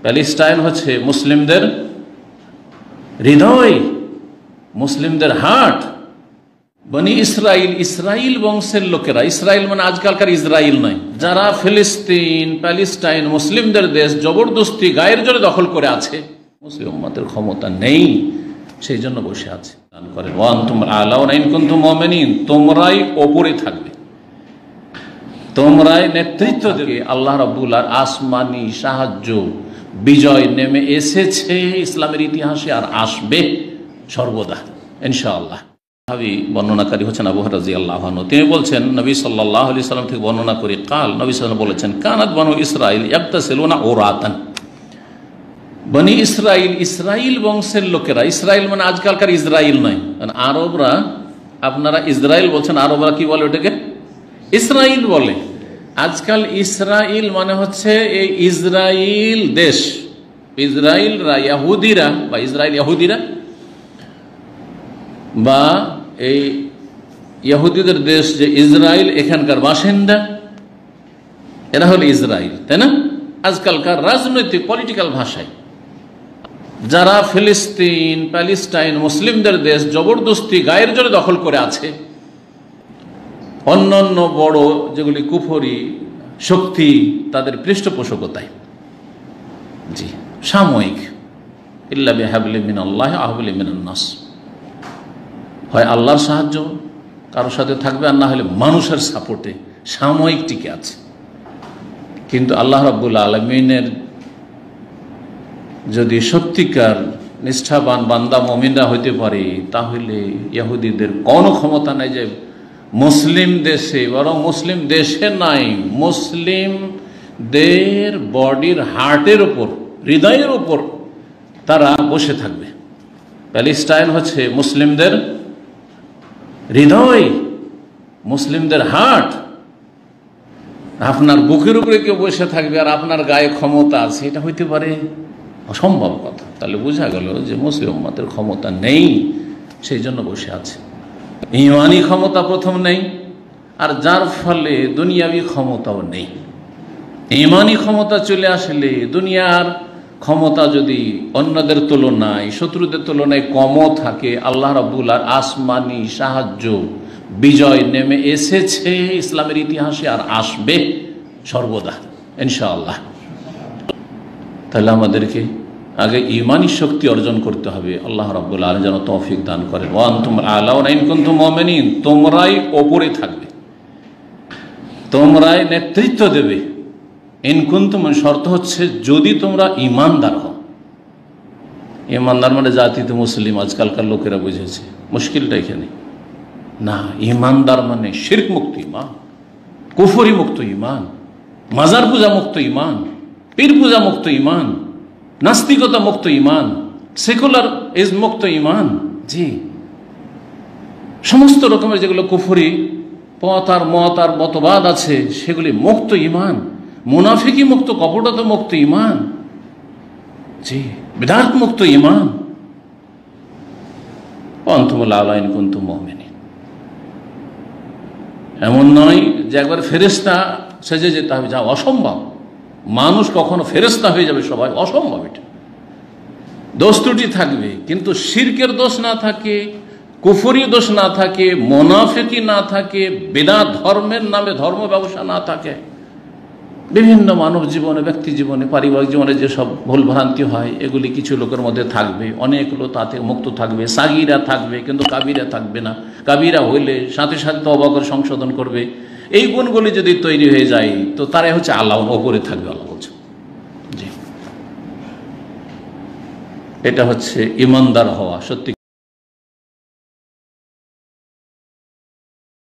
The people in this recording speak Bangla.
প্যালেস্টাইন হচ্ছে মুসলিমদের হৃদয়, মুসলিমদের হার্ট। বনি ইসরাইল, ইসরাইল বংশের লোকেরা, ইসরাইল মানে আজকালকার ইসরাইল নয়, যারা ফিলিস্তিন, প্যালেস্টাইন মুসলিমদের দেশ জবরদস্তি গায়ের জোরে দখল করে আছে, মুসলিম উম্মতের ক্ষমতা নেই, সেই জন্য বসে আছে। দান করেন ওয়া আনতুম আ'লাউনা ইন কুনতুম মুমিনিন, তোমরাই ওপরে থাকবে, তোমরাই নেতৃত্ব দেবে। আল্লাহ রাব্বুল আর আসমানি সাহায্য বিজয় নেমে এসেছে ইসলামের ইতিহাসে, আর আসবে সর্বদা ইনশাআল্লাহ। সাহাবী বর্ণনাকারী হচ্ছেন আবু হুরায়রা রাদিয়াল্লাহু আনহু। তিনি বলছেন নবী সাল্লাল্লাহু আলাইহি সাল্লাম থেকে বর্ণনা করে কাল, নবী সাল্লাল্লাহু আলাইহি ওয়াসাল্লাম বলেছেন কানাত বানু ইসরাইল ইয়াগতাসিলুনা উরাতান। বনি ইসরাইল, ইসরাইল বংশের লোকেরা, ইসরাইল মানে আজকালকার ইসরাইল নয়, কারণ আরবরা, আপনারা ইসরাইল বলছেন, আরবরা কি বলে ওটাকে? ইসরাইল বলে। আজকাল ইসরাইল মানে হচ্ছে এই ইসরাইল দেশ, ইসরাইলরা ইহুদিরা বা ইসরাইল ইহুদিরা বা এই ইহুদিদের দেশ যে ইসরাইল, এখানকার বাসিন্দা, এরা হলো ইসরাইল, তাই না? আজকালকার রাজনৈতিক পলিটিক্যাল ভাষায় যারা ফিলিস্তিন, প্যালেস্টাইন মুসলিমদের দেশ জবরদস্তি গায়ের জোরে দখল করে আছে, অন্যান্য বড় যেগুলি কুফরি শক্তি তাদের পৃষ্ঠপোষকতায়, জি, সাময়িক, ইল্লা বিহাবলিম মিনাল্লাহ আহবলিম মিনান নাস, হয় আল্লাহর সাহায্য কারোর সাথে থাকবে, আর না হলে মানুষের সাপোর্টে সাময়িক টিকে আছে। কিন্তু আল্লাহ রাব্বুল আলামিনের যদি সত্যিকার নিষ্ঠাবান বান্দা মুমিনরা হইতে পারে, তাহলে ইহুদিদের কোনো ক্ষমতা নাই যে মুসলিম দেশে, বরং মুসলিম দেশে নাই, মুসলিমদের বডির হার্টের ওপর, হৃদয়ের ওপর তারা বসে থাকবে। প্যালেস্টাইন হচ্ছে মুসলিমদের হৃদয়, মুসলিমদের হার্ট। আপনার বুকের উপরে কেউ বসে থাকবে আর আপনার গায়ে ক্ষমতা আছে, এটা হইতে পারে? অসম্ভব কথা। তাহলে বোঝা গেল যে মুসলিম উম্মতের ক্ষমতা নেই, সেই জন্য বসে আছে। ঈমানি ক্ষমতা প্রথম নেই, আর যার ফলে দুনিয়াবি ক্ষমতাও নেই। ঈমানি ক্ষমতা চলে আসলে দুনিয়ার ক্ষমতা যদি অন্যদের তুলনায়, শত্রুদের তুলনায় কমও থাকে, আল্লাহ রাব্বুল আর আসমানি সাহায্য বিজয় নেমে এসেছে ইসলামের ইতিহাসে, আর আসবে সর্বদা ইনশাআল্লাহ। তাহলে আমাদেরকে আগে ঈমানি শক্তি অর্জন করতে হবে। আল্লাহ রাব্বুল আলামিন যেন তৌফিক দান করেন। ওয়া আনতুম আ'লাউনা ইন কুনতুম মুমিনিন, তোমরাই ওপরে থাকবে, তোমরাই নেতৃত্ব দেবে। ইন কুনতুম শর্ত হচ্ছে যদি তোমরা ঈমানদার হও। ঈমানদার মানে জাতিতে মুসলিম আজকালকার লোকেরা বুঝেছে, মুশকিলটা এখানে না। ঈমানদার মানে শিরক মুক্ত ঈমান, কুফরি মুক্ত ঈমান, মাজার পূজা মুক্ত ঈমান, পীর পূজা মুক্ত ঈমান, নাস্তিকতা মুক্ত ঈমান, সেকুলার ইজ মুক্ত ঈমান। জি, সমস্ত রকমের যেগুলো কুফরি পথ আর মত আর মতবাদ আছে সেগুলি মুক্ত ঈমান, মুনাফিকি মুক্ত, কপটতা মুক্ত ঈমান, জি, বিদআত মুক্ত ঈমান। আনতুম আ'লাউনা ইন কুনতুম মুমিনিন। এমন নয় যে একবার ফেরেশতা সেজে যেতে হবে, যা অসম্ভব। মানুষ কখনো ফেরেশতা হয়ে যাবে সবাই, অসম্ভব। এটা দোষ ত্রুটি থাকবে, কিন্তু শিরকের দোষ না থাকে, কুফরি দোষ না থাকে, মুনাফিকি না থাকে, বিদআত ধর্মের নামে ধর্ম ব্যবসা না থাকে, বিভিন্ন মানব জীবনে, ব্যক্তি জীবনে, পারিবারিক জীবনে যেসব ভুল ভ্রান্তি হয় এগুলি কিছু লোকের মধ্যে থাকবে, অনেক লোক তাতে মুক্ত থাকবে। সাগীরা থাকবে কিন্তু কাবিরা থাকবে না, কাবিরা হইলে সাথে সাথে তওবা করে সংশোধন করবে। এই গুণগুলি যদি তৈরি হয়ে যায় তো তারাই হচ্ছে আল্লাহর ওপরে থাকবে। আল্লাহ বলছে, জি, এটা হচ্ছে ঈমানদার হওয়া, সত্যি।